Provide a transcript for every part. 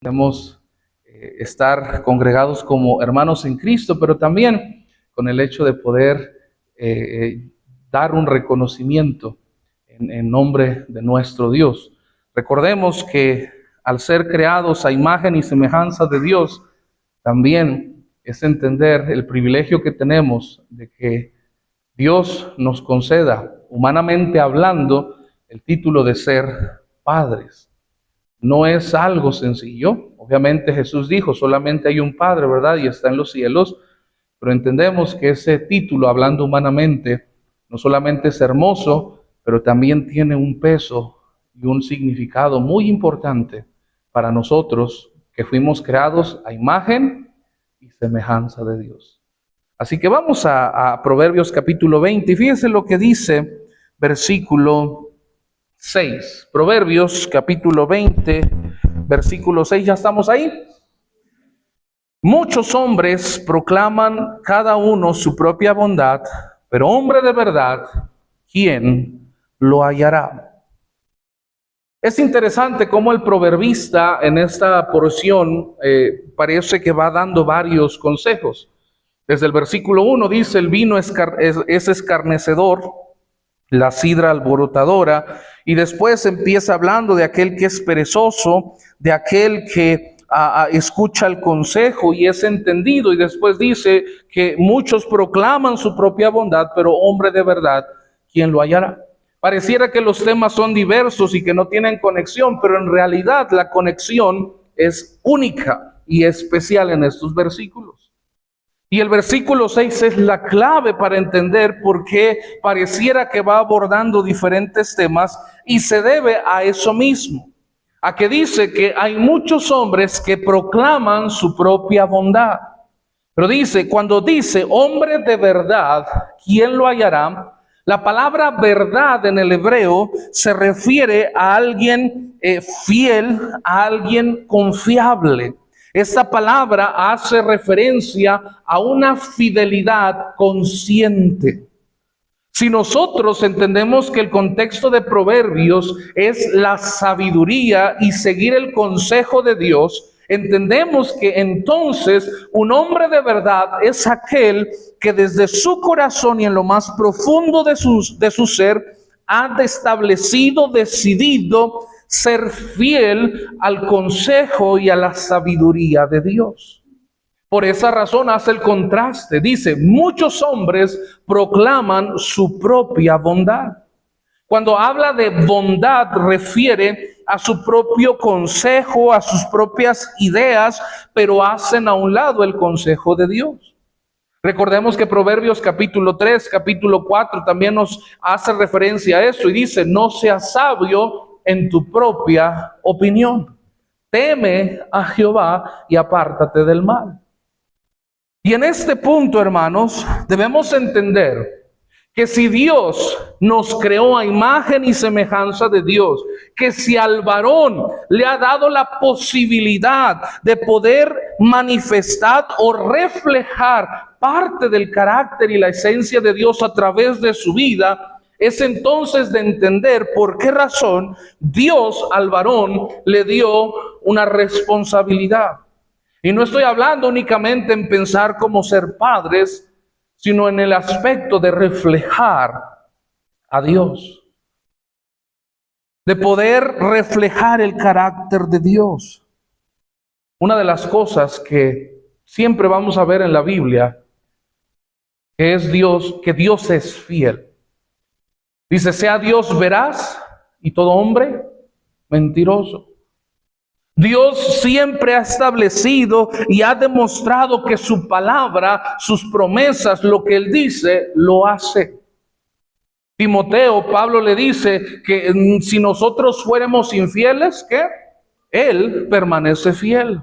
Podemos estar congregados como hermanos en Cristo, pero también con el hecho de poder dar un reconocimiento en nombre de nuestro Dios. Recordemos que al ser creados a imagen y semejanza de Dios, también es entender el privilegio que tenemos de que Dios nos conceda, humanamente hablando, el título de ser padres. No es algo sencillo. Obviamente Jesús dijo, solamente hay un Padre, ¿verdad? Y está en los cielos. Pero entendemos que ese título, hablando humanamente, no solamente es hermoso, pero también tiene un peso y un significado muy importante para nosotros que fuimos creados a imagen y semejanza de Dios. Así que vamos a Proverbios capítulo 20 y fíjense lo que dice versículo 6. Proverbios capítulo 20, versículo 6, ¿ya estamos ahí? Muchos hombres proclaman cada uno su propia bondad, pero hombre de verdad, ¿quién lo hallará? Es interesante cómo el proverbista en esta porción parece que va dando varios consejos. Desde el versículo 1 dice, el vino es escarnecedor, la sidra alborotadora, y después empieza hablando de aquel que es perezoso, de aquel que escucha el consejo y es entendido, y después dice que muchos proclaman su propia bondad, pero hombre de verdad, ¿quién lo hallará? Pareciera que los temas son diversos y que no tienen conexión, pero en realidad la conexión es única y especial en estos versículos. Y el versículo 6 es la clave para entender por qué pareciera que va abordando diferentes temas y se debe a eso mismo, a que dice que hay muchos hombres que proclaman su propia bondad. Pero dice, cuando dice hombre de verdad, ¿quién lo hallará? La palabra verdad en el hebreo se refiere a alguien fiel, a alguien confiable. Esta palabra hace referencia a una fidelidad consciente. Si nosotros entendemos que el contexto de Proverbios es la sabiduría y seguir el consejo de Dios, entendemos que entonces un hombre de verdad es aquel que desde su corazón y en lo más profundo de su ser ha establecido, decidido ser fiel al consejo y a la sabiduría de Dios. Por esa razón hace el contraste. Dice, muchos hombres proclaman su propia bondad. Cuando habla de bondad refiere a su propio consejo, a sus propias ideas, pero hacen a un lado el consejo de Dios. Recordemos que Proverbios capítulo 3, capítulo 4 también nos hace referencia a eso y dice, no seas sabio en tu propia opinión. Teme a Jehová y apártate del mal. Y en este punto, hermanos, debemos entender que si Dios nos creó a imagen y semejanza de Dios, que si al varón le ha dado la posibilidad de poder manifestar o reflejar parte del carácter y la esencia de Dios a través de su vida, es entonces de entender por qué razón Dios al varón le dio una responsabilidad. Y no estoy hablando únicamente en pensar cómo ser padres, sino en el aspecto de reflejar a Dios, de poder reflejar el carácter de Dios. Una de las cosas que siempre vamos a ver en la Biblia es que Dios es fiel. Dice, sea Dios veraz y todo hombre mentiroso. Dios siempre ha establecido y ha demostrado que su palabra, sus promesas, lo que Él dice, lo hace. Timoteo, Pablo le dice que si nosotros fuéramos infieles, ¿qué? Él permanece fiel.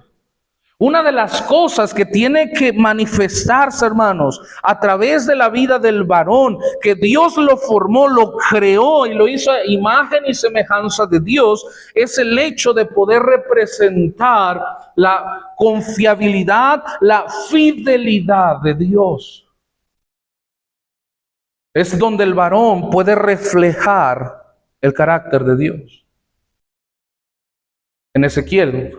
Una de las cosas que tiene que manifestarse, hermanos, a través de la vida del varón, que Dios lo formó, lo creó y lo hizo a imagen y semejanza de Dios, es el hecho de poder representar la confiabilidad, la fidelidad de Dios. Es donde el varón puede reflejar el carácter de Dios. En Ezequiel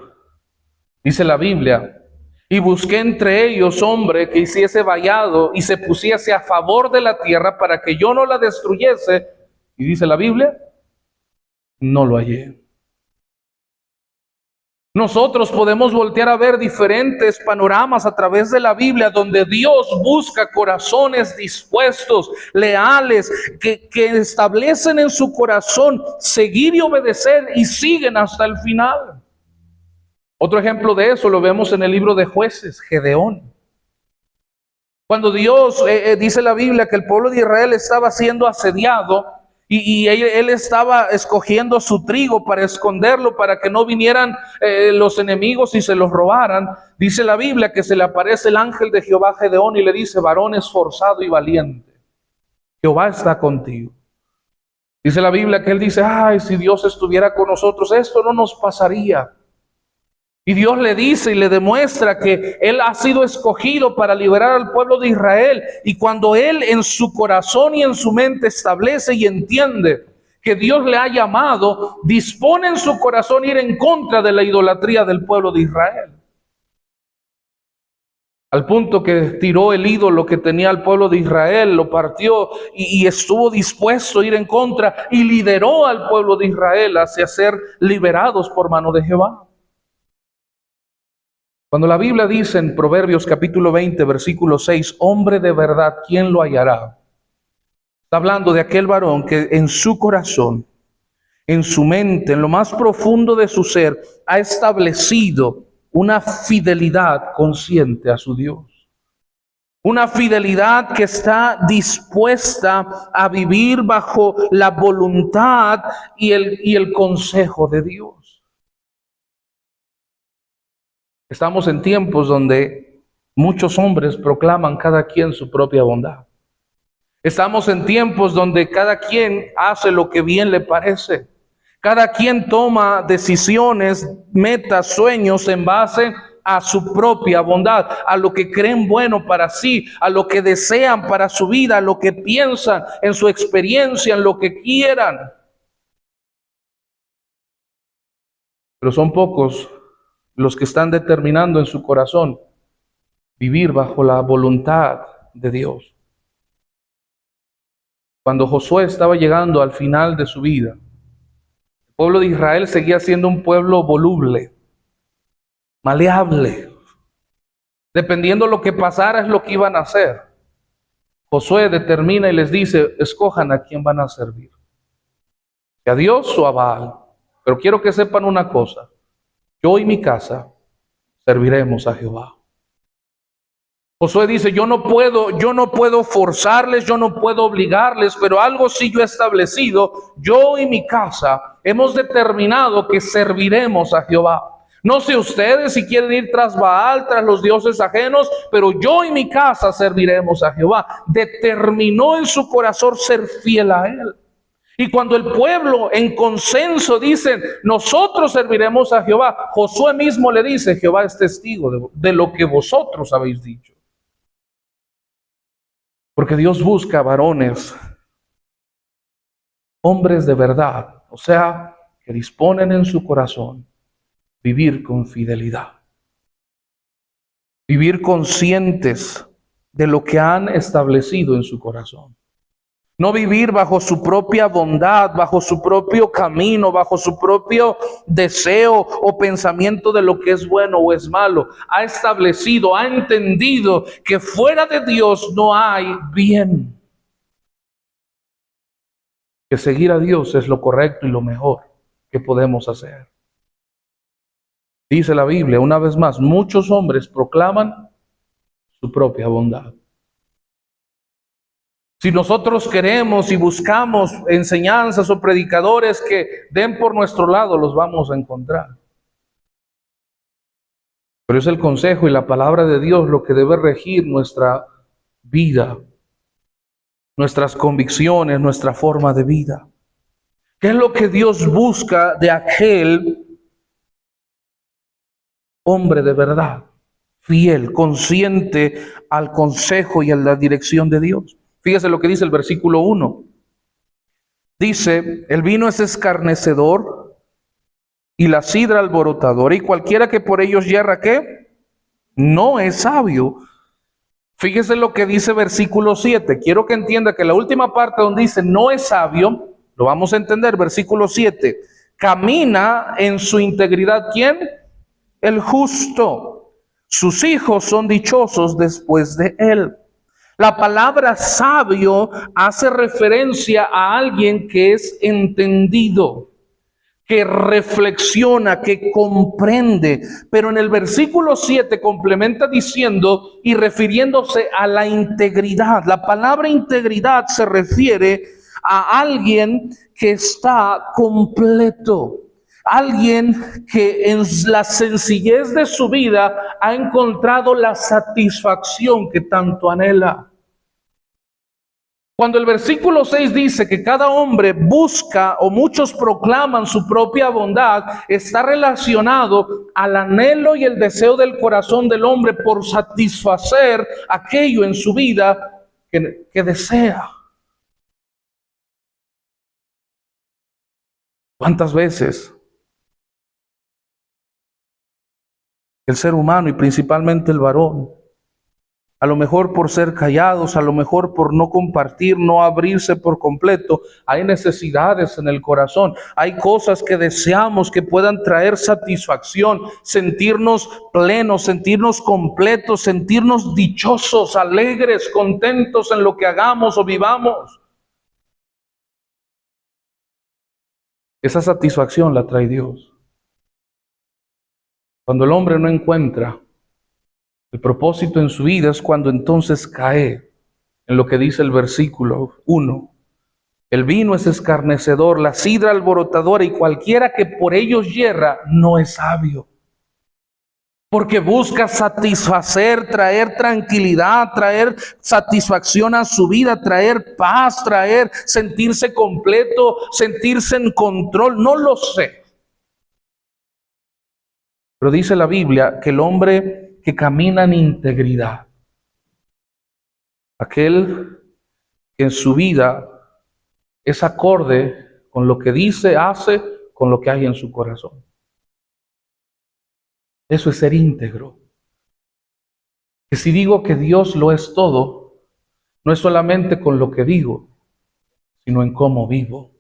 Dice la Biblia, y busqué entre ellos hombre que hiciese vallado y se pusiese a favor de la tierra para que yo no la destruyese. Y dice la Biblia, no lo hallé. Nosotros podemos voltear a ver diferentes panoramas a través de la Biblia donde Dios busca corazones dispuestos, leales, que establecen en su corazón seguir y obedecer y siguen hasta el final. Otro ejemplo de eso lo vemos en el libro de Jueces, Gedeón. Cuando Dios, dice la Biblia que el pueblo de Israel estaba siendo asediado y él estaba escogiendo su trigo para esconderlo, para que no vinieran los enemigos y se los robaran. Dice la Biblia que se le aparece el ángel de Jehová a Gedeón y le dice: varón esforzado y valiente, Jehová está contigo. Dice la Biblia que él dice: ay, si Dios estuviera con nosotros, esto no nos pasaría. Y Dios le dice y le demuestra que él ha sido escogido para liberar al pueblo de Israel. Y cuando él en su corazón y en su mente establece y entiende que Dios le ha llamado, dispone en su corazón ir en contra de la idolatría del pueblo de Israel. Al punto que tiró el ídolo que tenía el pueblo de Israel, lo partió y estuvo dispuesto a ir en contra y lideró al pueblo de Israel hacia ser liberados por mano de Jehová. Cuando la Biblia dice en Proverbios capítulo 20, versículo 6, hombre de verdad, ¿quién lo hallará? Está hablando de aquel varón que en su corazón, en su mente, en lo más profundo de su ser, ha establecido una fidelidad consciente a su Dios. Una fidelidad que está dispuesta a vivir bajo la voluntad y el consejo de Dios. Estamos en tiempos donde muchos hombres proclaman cada quien su propia bondad. Estamos en tiempos donde cada quien hace lo que bien le parece. Cada quien toma decisiones, metas, sueños en base a su propia bondad, a lo que creen bueno para sí, a lo que desean para su vida, a lo que piensan en su experiencia, en lo que quieran. Pero son pocos los que están determinando en su corazón vivir bajo la voluntad de Dios. Cuando Josué estaba llegando al final de su vida, el pueblo de Israel seguía siendo un pueblo voluble, maleable. Dependiendo lo que pasara es lo que iban a hacer. Josué determina y les dice: escojan a quién van a servir, a Dios o a Baal. Pero quiero que sepan una cosa: yo y mi casa serviremos a Jehová. Josué dice: yo no puedo forzarles, yo no puedo obligarles, pero algo sí yo he establecido: yo y mi casa hemos determinado que serviremos a Jehová. No sé ustedes si quieren ir tras Baal, tras los dioses ajenos, pero yo y mi casa serviremos a Jehová. Determinó en su corazón ser fiel a él. Y cuando el pueblo en consenso dicen: nosotros serviremos a Jehová, Josué mismo le dice: Jehová es testigo de lo que vosotros habéis dicho. Porque Dios busca varones, hombres de verdad, o sea, que disponen en su corazón vivir con fidelidad. Vivir conscientes de lo que han establecido en su corazón. No vivir bajo su propia bondad, bajo su propio camino, bajo su propio deseo o pensamiento de lo que es bueno o es malo. Ha establecido, ha entendido que fuera de Dios no hay bien. Que seguir a Dios es lo correcto y lo mejor que podemos hacer. Dice la Biblia, una vez más, muchos hombres proclaman su propia bondad. Si nosotros queremos y buscamos enseñanzas o predicadores que den por nuestro lado, los vamos a encontrar. Pero es el consejo y la palabra de Dios lo que debe regir nuestra vida, nuestras convicciones, nuestra forma de vida. ¿Qué es lo que Dios busca de aquel hombre de verdad, fiel, consciente al consejo y a la dirección de Dios? Fíjese lo que dice el versículo 1. Dice: el vino es escarnecedor y la sidra alborotadora, y cualquiera que por ellos yerra, ¿qué? No es sabio. Fíjese lo que dice versículo 7. Quiero que entienda que la última parte donde dice no es sabio, lo vamos a entender, versículo 7. Camina en su integridad, ¿quién? El justo. Sus hijos son dichosos después de él. La palabra sabio hace referencia a alguien que es entendido, que reflexiona, que comprende. Pero en el versículo 7 complementa diciendo y refiriéndose a la integridad. La palabra integridad se refiere a alguien que está completo. Alguien que en la sencillez de su vida ha encontrado la satisfacción que tanto anhela. Cuando el versículo 6 dice que cada hombre busca o muchos proclaman su propia bondad, está relacionado al anhelo y el deseo del corazón del hombre por satisfacer aquello en su vida que desea. ¿Cuántas veces el ser humano y principalmente el varón, a lo mejor por ser callados, a lo mejor por no compartir, no abrirse por completo, hay necesidades en el corazón, hay cosas que deseamos que puedan traer satisfacción, sentirnos plenos, sentirnos completos, sentirnos dichosos, alegres, contentos en lo que hagamos o vivamos? Esa satisfacción la trae Dios. Cuando el hombre no encuentra el propósito en su vida, es cuando entonces cae en lo que dice el versículo 1. El vino es escarnecedor, la sidra alborotadora, y cualquiera que por ellos yerra no es sabio. Porque busca satisfacer, traer tranquilidad, traer satisfacción a su vida, traer paz, traer sentirse completo, sentirse en control. No lo sé. Pero dice la Biblia que el hombre que camina en integridad, aquel que en su vida es acorde con lo que dice, hace, con lo que hay en su corazón. Eso es ser íntegro. Que si digo que Dios lo es todo, no es solamente con lo que digo, sino en cómo vivo.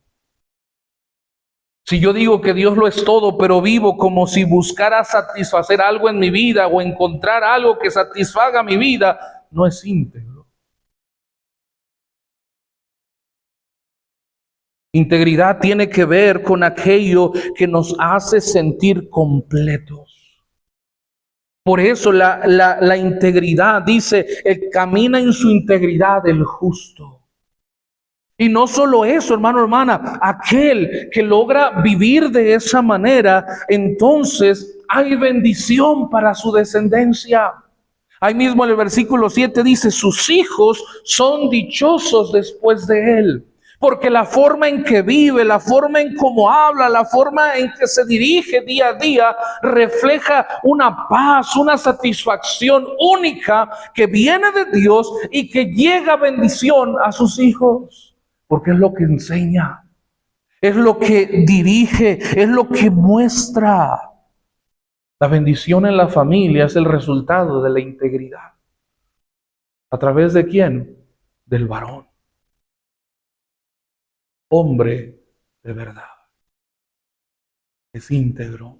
Si yo digo que Dios lo es todo, pero vivo como si buscara satisfacer algo en mi vida o encontrar algo que satisfaga mi vida, no es íntegro. Integridad tiene que ver con aquello que nos hace sentir completos. Por eso la integridad, dice, camina en su integridad el justo. Y no solo eso, hermano, hermana, aquel que logra vivir de esa manera, entonces hay bendición para su descendencia. Ahí mismo en el versículo 7 dice, sus hijos son dichosos después de él. Porque la forma en que vive, la forma en cómo habla, la forma en que se dirige día a día, refleja una paz, una satisfacción única que viene de Dios y que llega bendición a sus hijos. Porque es lo que enseña, es lo que dirige, es lo que muestra. La bendición en la familia es el resultado de la integridad. ¿A través de quién? Del varón. Hombre de verdad. Es íntegro.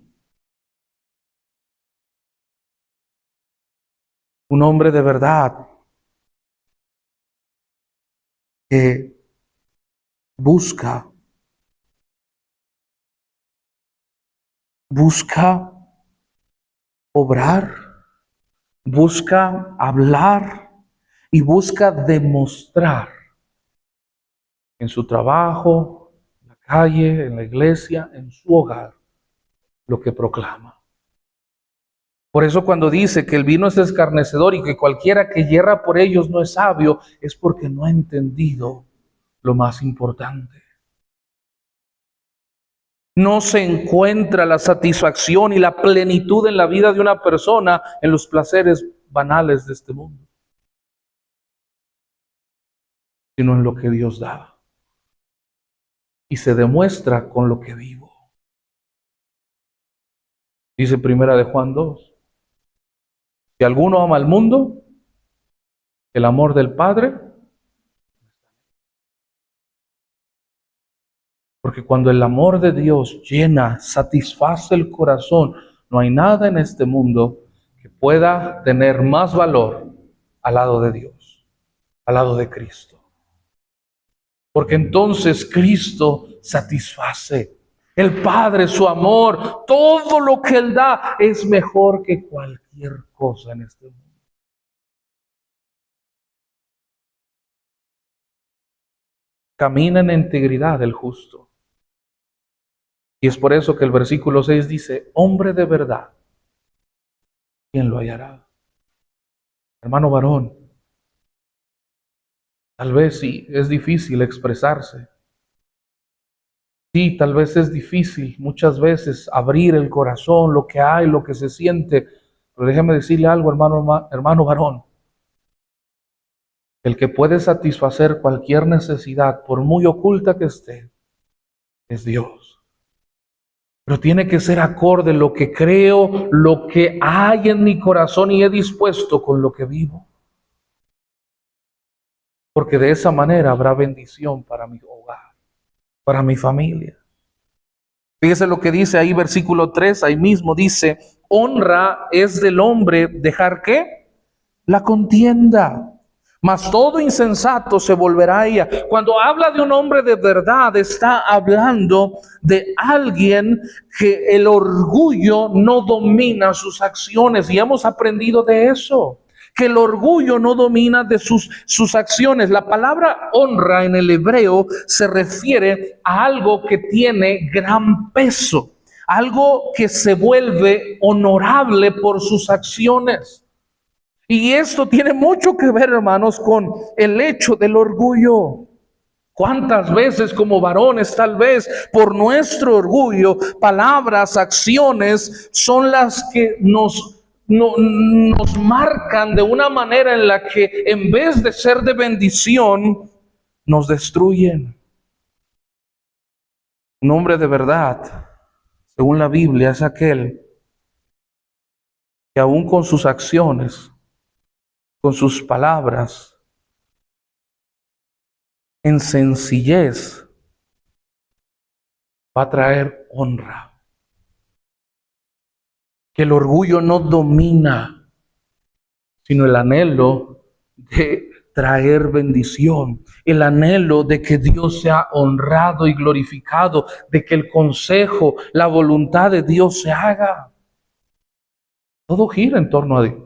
Un hombre de verdad que busca obrar, busca hablar y busca demostrar en su trabajo, en la calle, en la iglesia, en su hogar, lo que proclama. Por eso cuando dice que el vino es escarnecedor y que cualquiera que yerra por ellos no es sabio, es porque no ha entendido lo más importante. No se encuentra la satisfacción y la plenitud en la vida de una persona en los placeres banales de este mundo, sino en lo que Dios da. Y se demuestra con lo que vivo. Dice Primera de Juan 2. Si alguno ama al mundo, el amor del Padre, porque cuando el amor de Dios llena, satisface el corazón, no hay nada en este mundo que pueda tener más valor al lado de Dios, al lado de Cristo. Porque entonces Cristo satisface. El Padre, su amor, todo lo que Él da es mejor que cualquier cosa en este mundo. Camina en integridad el justo. Y es por eso que el versículo 6 dice, hombre de verdad, ¿quién lo hallará? Hermano varón, tal vez sí, es difícil expresarse. Sí, tal vez es difícil muchas veces abrir el corazón, lo que hay, lo que se siente. Pero déjeme decirle algo, hermano varón. El que puede satisfacer cualquier necesidad, por muy oculta que esté, es Dios. Pero tiene que ser acorde lo que creo, lo que hay en mi corazón y he dispuesto con lo que vivo. Porque de esa manera habrá bendición para mi hogar, para mi familia. Fíjese lo que dice ahí versículo 3, ahí mismo dice, honra es del hombre dejar ¿qué? La contienda. Mas todo insensato se volverá a ella. Cuando habla de un hombre de verdad, está hablando de alguien que el orgullo no domina sus acciones. Y hemos aprendido de eso, que el orgullo no domina de sus acciones. La palabra honra en el hebreo se refiere a algo que tiene gran peso, algo que se vuelve honorable por sus acciones. Y esto tiene mucho que ver, hermanos, con el hecho del orgullo. ¿Cuántas veces como varones, tal vez por nuestro orgullo, palabras, acciones son las que nos marcan de una manera en la que en vez de ser de bendición, nos destruyen? Un hombre de verdad, según la Biblia, es aquel que aún con sus acciones, con sus palabras, en sencillez, va a traer honra. Que el orgullo no domina, sino el anhelo de traer bendición, el anhelo de que Dios sea honrado y glorificado, de que el consejo, la voluntad de Dios se haga. Todo gira en torno a Dios.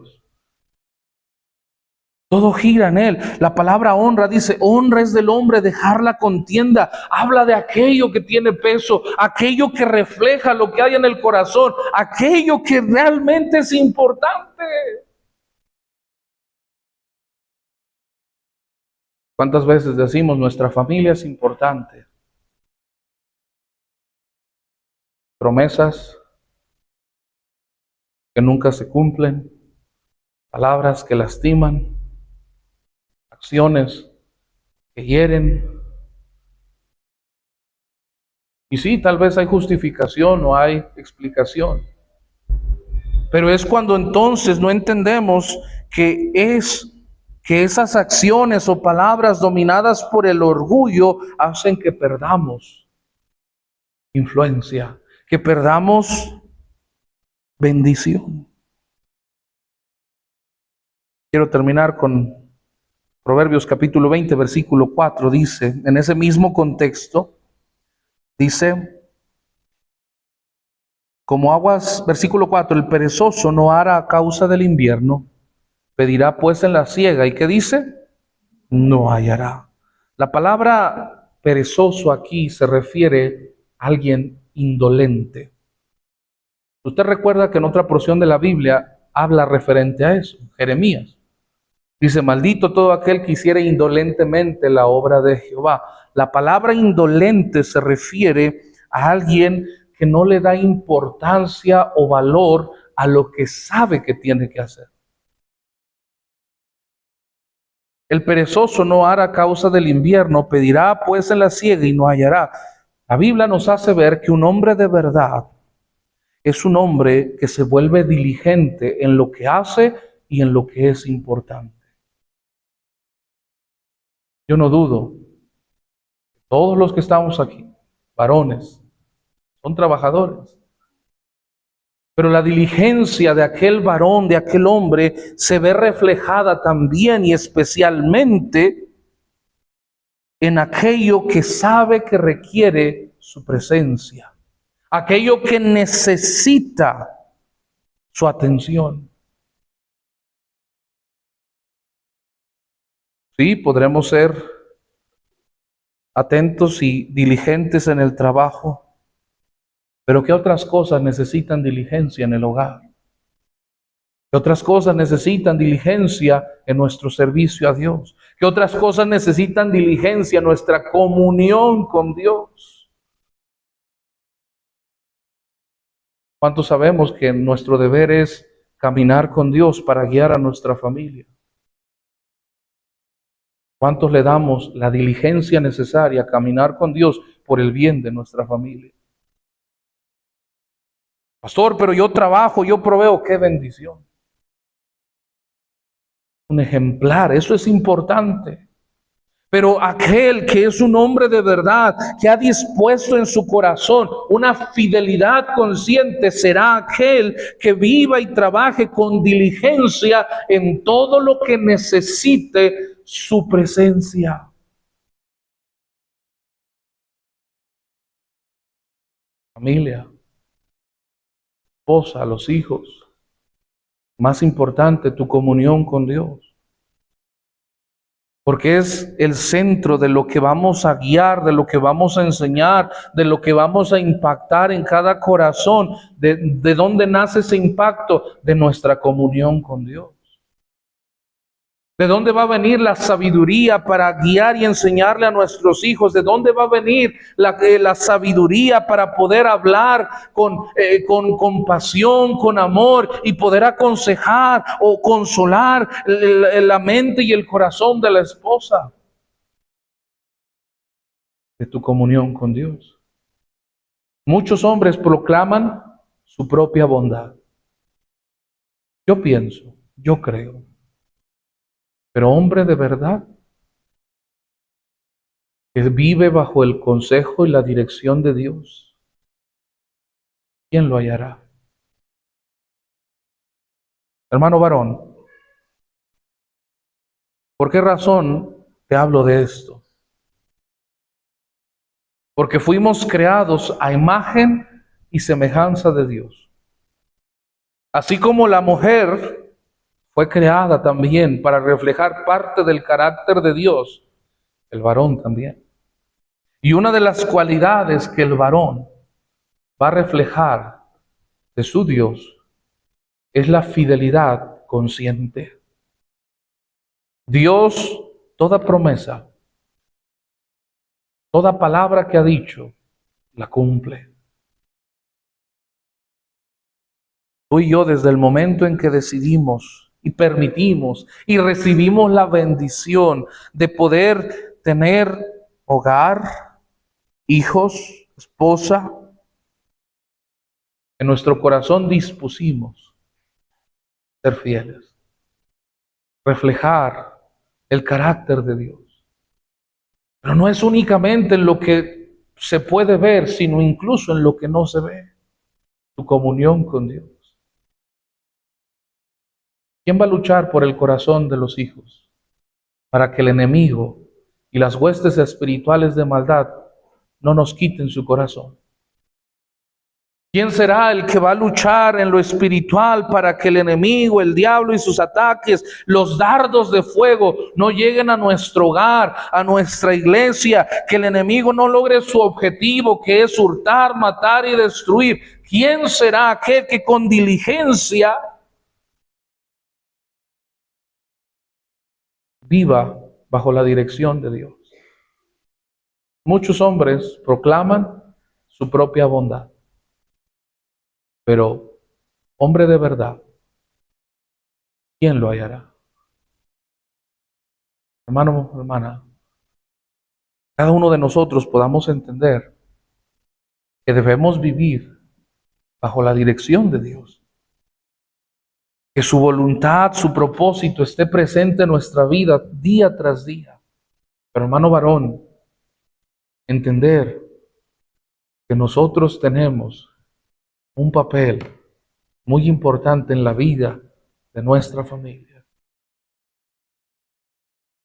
Todo gira en Él. La palabra honra dice, honra es del hombre dejar la contienda. Habla de aquello que tiene peso, aquello que refleja lo que hay en el corazón, aquello que realmente es importante. ¿Cuántas veces decimos nuestra familia es importante? Promesas que nunca se cumplen, palabras que lastiman, acciones que hieren. Y sí, tal vez hay justificación o hay explicación. Pero es cuando entonces no entendemos que esas acciones o palabras dominadas por el orgullo hacen que perdamos influencia, que perdamos bendición. Quiero terminar con Proverbios capítulo 20, versículo 4. Dice, en ese mismo contexto, dice, como aguas, versículo 4, el perezoso no hará a causa del invierno, pedirá pues en la siega. ¿Y qué dice? No hallará. La palabra perezoso aquí se refiere a alguien indolente. Usted recuerda que en otra porción de la Biblia habla referente a eso, Jeremías. Dice, maldito todo aquel que hiciera indolentemente la obra de Jehová. La palabra indolente se refiere a alguien que no le da importancia o valor a lo que sabe que tiene que hacer. El perezoso no hará a causa del invierno, pedirá pues en la siega y no hallará. La Biblia nos hace ver que un hombre de verdad es un hombre que se vuelve diligente en lo que hace y en lo que es importante. Yo no dudo, todos los que estamos aquí, varones, son trabajadores. Pero la diligencia de aquel varón, de aquel hombre, se ve reflejada también y especialmente en aquello que sabe que requiere su presencia, aquello que necesita su atención. Sí, podremos ser atentos y diligentes en el trabajo, pero ¿qué otras cosas necesitan diligencia en el hogar? ¿Qué otras cosas necesitan diligencia en nuestro servicio a Dios? ¿Qué otras cosas necesitan diligencia en nuestra comunión con Dios? ¿Cuántos sabemos que nuestro deber es caminar con Dios para guiar a nuestra familia? ¿Cuántos le damos la diligencia necesaria a caminar con Dios por el bien de nuestra familia? Pastor, pero yo trabajo, yo proveo, qué bendición. Un ejemplar, eso es importante. Pero aquel que es un hombre de verdad, que ha dispuesto en su corazón una fidelidad consciente, será aquel que viva y trabaje con diligencia en todo lo que necesite su presencia. Familia, esposa, los hijos. Más importante, tu comunión con Dios. Porque es el centro de lo que vamos a guiar, de lo que vamos a enseñar, de lo que vamos a impactar en cada corazón. ¿De dónde nace ese impacto? De nuestra comunión con Dios. ¿De dónde va a venir la sabiduría para guiar y enseñarle a nuestros hijos? ¿De dónde va a venir la sabiduría para poder hablar con compasión, con amor y poder aconsejar o consolar la mente y el corazón de la esposa? De tu comunión con Dios. Muchos hombres proclaman su propia bondad. Yo pienso, yo creo. Pero hombre de verdad, que vive bajo el consejo y la dirección de Dios, ¿quién lo hallará? Hermano varón, ¿por qué razón te hablo de esto? Porque fuimos creados a imagen y semejanza de Dios. Así como la mujer fue creada también para reflejar parte del carácter de Dios, el varón también. Y una de las cualidades que el varón va a reflejar de su Dios es la fidelidad consciente. Dios, toda promesa, toda palabra que ha dicho, la cumple. Tú y yo, desde el momento en que decidimos y permitimos y recibimos la bendición de poder tener hogar, hijos, esposa, en nuestro corazón dispusimos ser fieles, reflejar el carácter de Dios. Pero no es únicamente en lo que se puede ver, sino incluso en lo que no se ve. Tu comunión con Dios. ¿Quién va a luchar por el corazón de los hijos para que el enemigo y las huestes espirituales de maldad no nos quiten su corazón? ¿Quién será el que va a luchar en lo espiritual para que el enemigo, el diablo y sus ataques, los dardos de fuego no lleguen a nuestro hogar, a nuestra iglesia, que el enemigo no logre su objetivo, que es hurtar, matar y destruir? ¿Quién será aquel que con diligencia viva bajo la dirección de Dios? Muchos hombres proclaman su propia bondad, pero hombre de verdad, ¿quién lo hallará? Hermano, hermana, cada uno de nosotros podamos entender que debemos vivir bajo la dirección de Dios. Que su voluntad, su propósito esté presente en nuestra vida día tras día. Pero hermano varón, entender que nosotros tenemos un papel muy importante en la vida de nuestra familia.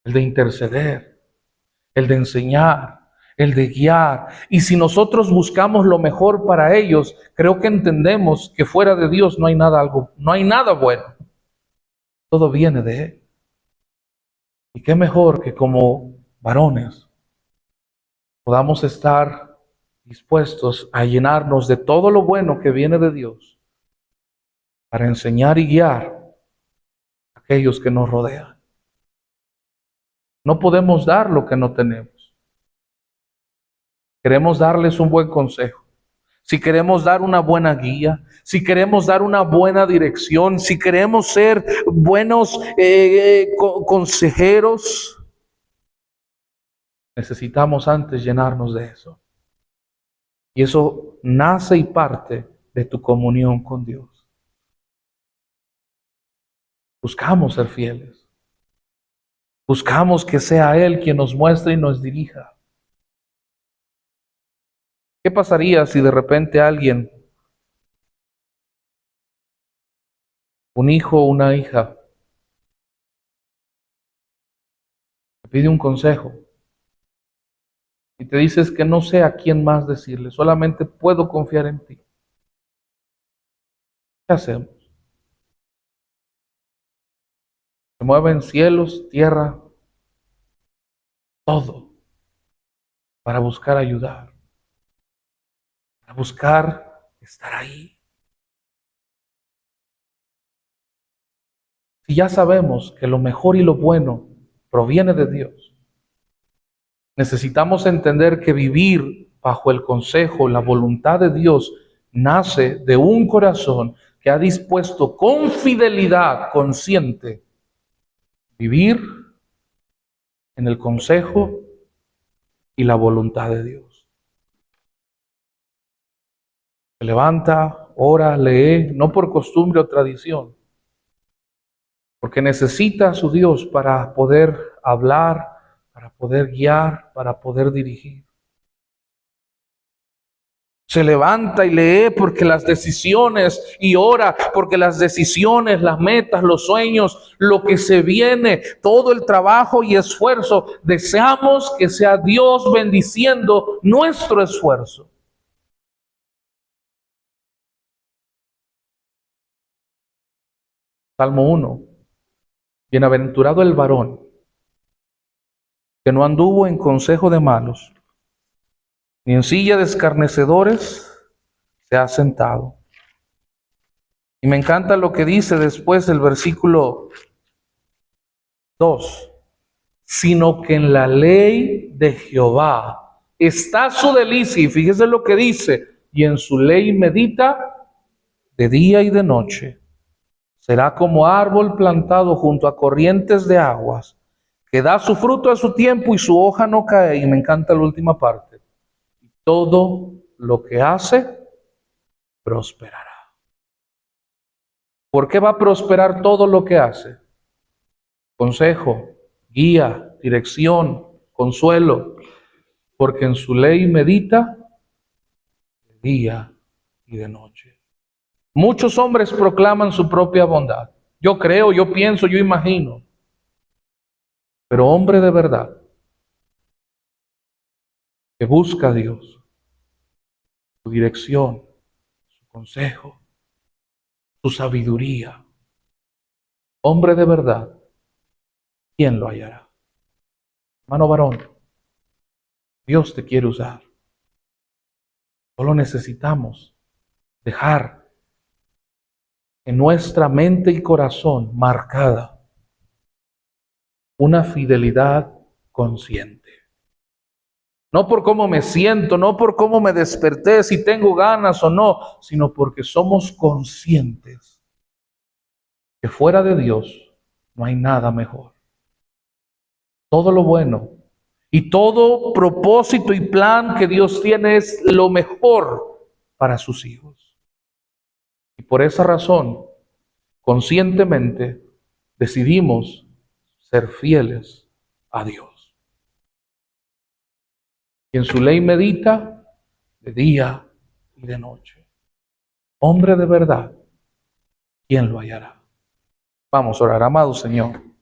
El de interceder, el de enseñar, el de guiar. Y si nosotros buscamos lo mejor para ellos, creo que entendemos que fuera de Dios no hay nada bueno. Todo viene de Él. Y qué mejor que como varones podamos estar dispuestos a llenarnos de todo lo bueno que viene de Dios para enseñar y guiar a aquellos que nos rodean. No podemos dar lo que no tenemos. Queremos darles un buen consejo. Si queremos dar una buena guía, si queremos dar una buena dirección, si queremos ser buenos consejeros, necesitamos antes llenarnos de eso. Y eso nace y parte de tu comunión con Dios. Buscamos ser fieles. Buscamos que sea Él quien nos muestre y nos dirija. ¿Qué pasaría si de repente alguien, un hijo o una hija, te pide un consejo y te dices que no sé a quién más decirle, solamente puedo confiar en ti? ¿Qué hacemos? Se mueven cielos, tierra, todo para buscar ayudar, para buscar estar ahí. Si ya sabemos que lo mejor y lo bueno proviene de Dios, necesitamos entender que vivir bajo el consejo, la voluntad de Dios, nace de un corazón que ha dispuesto con fidelidad consciente vivir en el consejo y la voluntad de Dios. Se levanta, ora, lee, no por costumbre o tradición, porque necesita a su Dios para poder hablar, para poder guiar, para poder dirigir. Se levanta y lee porque las decisiones, y ora porque las decisiones, las metas, los sueños, lo que se viene, todo el trabajo y esfuerzo, deseamos que sea Dios bendiciendo nuestro esfuerzo. Salmo 1. Bienaventurado el varón que no anduvo en consejo de malos, ni en silla de escarnecedores se ha sentado. Y me encanta lo que dice después el versículo 2. Sino que en la ley de Jehová está su delicia. Y fíjese lo que dice. Y en su ley medita de día y de noche. Será como árbol plantado junto a corrientes de aguas, que da su fruto a su tiempo y su hoja no cae. Y me encanta la última parte. Todo lo que hace, prosperará. ¿Por qué va a prosperar todo lo que hace? Consejo, guía, dirección, consuelo. Porque en su ley medita de día y de noche. Muchos hombres proclaman su propia bondad. Yo creo, yo pienso, yo imagino. Pero hombre de verdad, que busca a Dios, su dirección, su consejo, su sabiduría. Hombre de verdad, ¿quién lo hallará? Hermano varón, Dios te quiere usar. Solo necesitamos dejar en nuestra mente y corazón marcada una fidelidad consciente. No por cómo me siento, no por cómo me desperté, si tengo ganas o no, sino porque somos conscientes que fuera de Dios no hay nada mejor. Todo lo bueno y todo propósito y plan que Dios tiene es lo mejor para sus hijos. Y por esa razón, conscientemente, decidimos ser fieles a Dios. Y en su ley medita de día y de noche. Hombre de verdad, ¿quién lo hallará? Vamos a orar, amado Señor.